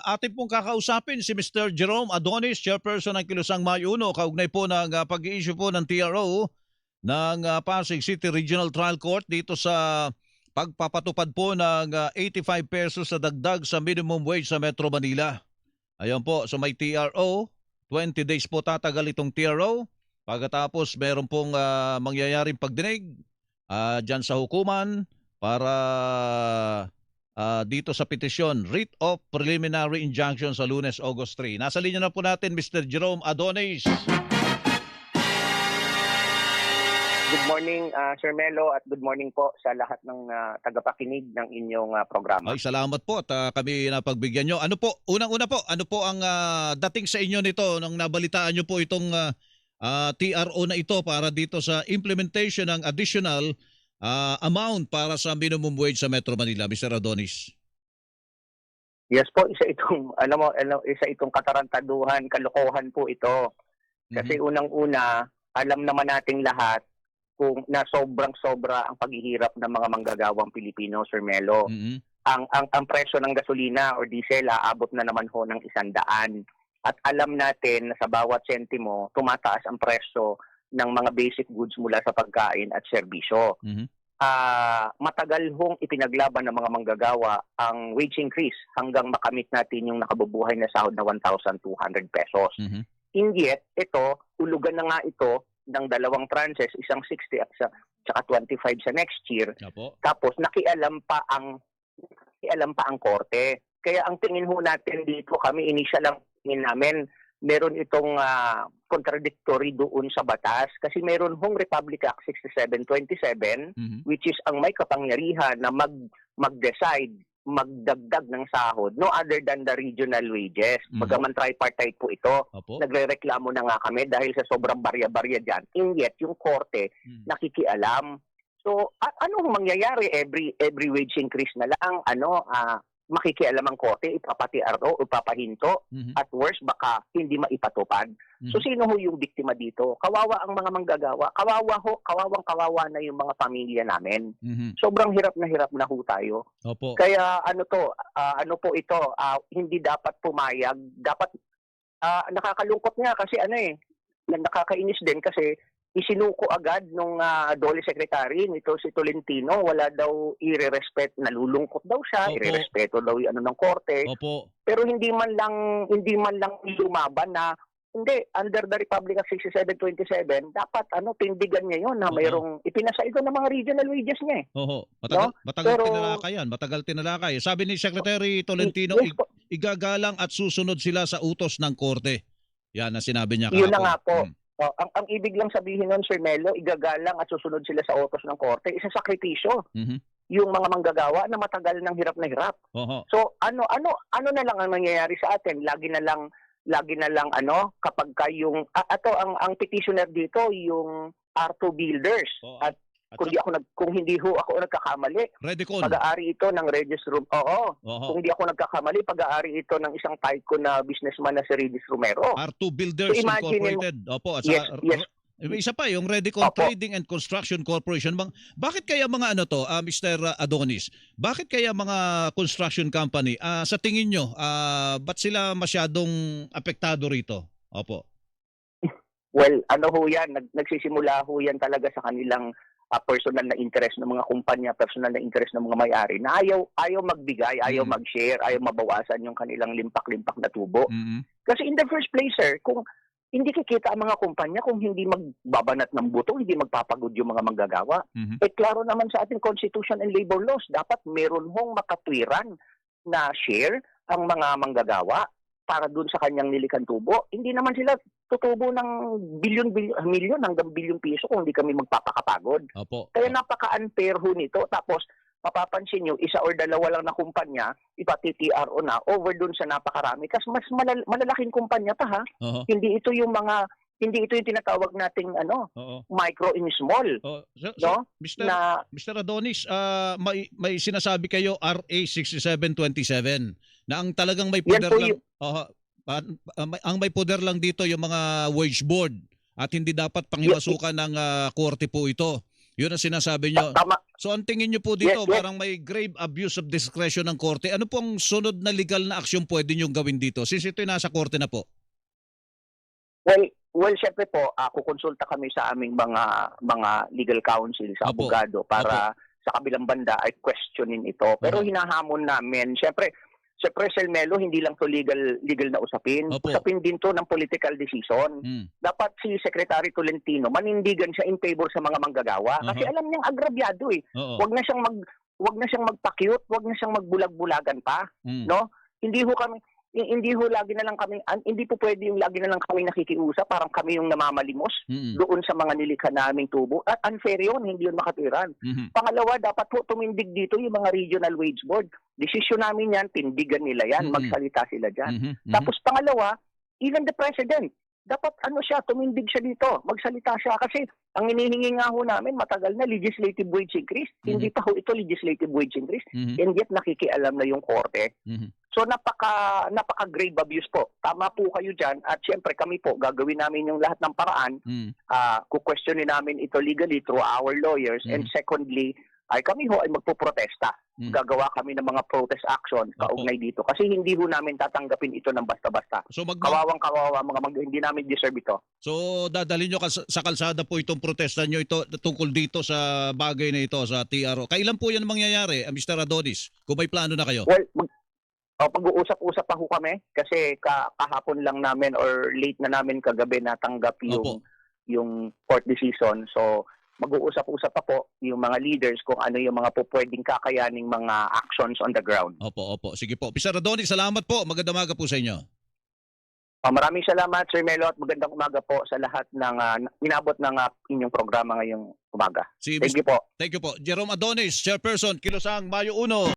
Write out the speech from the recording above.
atin pong kakausapin si Mr. Jerome Adonis, Chairperson ng Kilusang Mayuno, kaugnay po ng pag-i-issue po ng TRO ng Pasig City Regional Trial Court dito sa pagpapatupad po ng 85 pesos sa dagdag sa minimum wage sa Metro Manila. Ayun po, so may TRO, 20 days po tatagal itong TRO. Pagkatapos meron pong mangyayaring pagdinig dyan sa hukuman para dito sa petisyon, writ of preliminary injunction sa Lunes, August 3. Nasa linya na po natin Mr. Jerome Adonis. Good morning, Sir Melo, at good morning po sa lahat ng tagapakinig ng inyong programa. Ay, salamat po at kami napagbigyan nyo. Ano po, unang-una po, ano po ang dating sa inyo nito nung nabalitaan nyo po itong TRO na ito para dito sa implementation ng additional amount para sa minimum wage sa Metro Manila, Mr. Adonis? Yes po, isa itong katarantaduhan, kalokohan po ito. Kasi unang-una, alam naman nating lahat kung na sobrang-sobra ang paghihirap ng mga manggagawang Pilipino, Sir Melo. Ang presyo ng gasolina or diesel aabot na naman ho ng 100. At alam natin na sa bawat sentimo, tumataas ang presyo ng mga basic goods mula sa pagkain at serbisyo. Matagal hong ipinaglaban ng mga manggagawa ang wage increase hanggang makamit natin yung nakabubuhay na sahod na 1,200 pesos. And yet, ito, ulugan na nga ito ng dalawang tranches, isang 60 at saka 25 sa next year. Tapos nakialam pa ang korte. Kaya ang tingin ho natin dito, kami initial lang tingin namin, meron itong contradictory doon sa batas kasi meron hong Republic Act 6727 which is ang may kapangyarihan na mag-decide, magdagdag ng sahod no other than the regional wages. Bagaman tripartite po ito, nagrereklamo na nga kami dahil sa sobrang barya-barya dyan. And yet, yung korte nakikialam. So, anong mangyayari every wage increase na lang, makikialam ang korte, ipapati-RO, ipapahinto, at worst, baka hindi maipatupad. So, sino ho yung biktima dito? Kawawa ang mga manggagawa. Kawawang-kawawa na yung mga pamilya namin. Sobrang hirap na ho tayo. Kaya ano po ito, hindi dapat pumayag. Dapat, nakakalungkot nga kasi nakakainis din kasi isinuko agad nung DOLE Secretary nito si Tolentino, wala daw ire-respect, nalulungkot daw siya, irerespeto daw yung ng korte. Pero hindi man lang lumaban na hindi, under the Republic Act 6727, dapat tindigan niya yun na mayroong ipinasa ito ng mga regional wages niya eh. Matagal tinalakay. Sabi ni Secretary Tolentino, igagalang at susunod sila sa utos ng korte. Yan ang sinabi niya kahapon. Yun na nga po. Ang ibig lang sabihin nun, Sir Melo, igagalang at susunod sila sa utos ng korte, isasakripisyo yung mga manggagawa na matagal ng hirap na hirap. So ano na lang ang nangyayari sa atin? Lagi na lang kapag ang petitioner dito yung R2 builders at kung hindi ho ako nagkakamali, pag-aari ito ng Regis Rum. Kung hindi ako nagkakamali, pag-aari ito ng isang tycoon na businessman na si Regis Romero. R2 Builders Incorporated. At yes. Isa pa yung Redicon Trading and Construction Corporation. Bakit kaya mga Mr. Adonis? Bakit kaya mga construction company sa tingin nyo, ba't sila masyadong apektado rito? Well, ho yan, nagsisimula ho yan talaga sa kanilang personal na interest ng mga kumpanya, personal na interest ng mga may-ari na ayaw magbigay, ayaw mag-share, ayaw mabawasan yung kanilang limpak-limpak na tubo. Kasi in the first place, sir, kung hindi kikita ang mga kumpanya, kung hindi magbabanat ng buto, hindi magpapagod yung mga manggagawa. Klaro naman sa ating Constitution and Labor Laws, dapat meron hong makatwiran na share ang mga manggagawa para dun sa kanyang nilikang tubo. Hindi naman sila tutubo ng milyon hanggang bilyon piso kung hindi kami magpapakapagod. Kaya napaka-unfair ho nito. Tapos, mapapansin nyo, isa or dalawa lang na kumpanya, ipati-TRO na over dun sa napakarami. Kasi mas malalaking kumpanya pa ha. Hindi ito yung tinatawag nating micro and small. Mr. Adonis, may sinasabi kayo RA 6727 na ang talagang may poder lang ang may poder lang dito yung mga wage board at hindi dapat panghimasukan ng korte po ito. Yun ang sinasabi nyo. So ang tingin niyo po dito, Yes, yes. parang may grave abuse of discretion ng korte. Ano pong sunod na legal na aksyon pwede niyong gawin dito? Since ito'y nasa korte na po. Well, syempre po, kukonsulta kami sa aming mga legal counsel, sa Opo. abogado para sa kabilang banda ay questionin ito. Pero Opo. hinahamon namin, syempre Sir Melo, hindi lang to legal na usapin. Opo. Usapin din to ng political decision. Mm. Dapat si Secretary Tolentino manindigan siya in favor sa mga manggagawa kasi alam niyang agrabyado eh. Oo. Wag na siyang magpa-cute, wag na siyang magbulag-bulagan pa, Mm. no? Hindi ho lagi na lang kami hindi po pwede yung lagi na lang kami nakikiusap, parang kami yung namamalimos Mm. doon sa mga nilikha naming tubo. At unfair yun, hindi yun makatwiran. Mhm. Pangalawa, dapat po tumindig dito yung mga regional wage board. Desisyon namin yan, tindigan nila yan, Mm-mm. magsalita sila dyan. Mhm. Mhm. Tapos pangalawa, even the president, dapat tumindig siya dito, magsalita siya. Kasi ang hinihingi nga ho namin, matagal na legislative wage increase. Hindi pa ho ito legislative wage increase. Mhm. And yet nakikialam na yung korte. Mhm. So napaka grave abuse po. Tama po kayo dyan. At syempre kami po, gagawin namin yung lahat ng paraan. Mm. Kukwestiyonin namin ito legally through our lawyers. And secondly, ay kami ho ay magpoprotesta. Mm. Gagawa kami ng mga protest action kaugnay dito. Kasi hindi ho namin tatanggapin ito ng basta-basta. So Kawawang-kawawa, hindi namin deserve ito. So dadalhin nyo sa kalsada po itong protesta nyo ito tungkol dito sa bagay na ito sa TRO. Kailan po yan mangyayari, Mr. Adonis? Kung may plano na kayo. Well, pag-uusap-usap pa ho kami kasi kahapon lang namin or late na namin kagabi natanggap Opo. yung court decision. So mag-uusap-usap pa po yung mga leaders kung ano yung mga po pwedeng kakayaning mga actions on the ground. Opo. Sige po. Mr. Adonis, salamat po. Magandang umaga po sa inyo. Maraming salamat, Sir Melo, at magandang umaga po sa lahat ng inabot ng inyong programa ngayong umaga. Thank you po. Thank you po. Jerome Adonis, Chairperson, Kilusang, Mayo 1.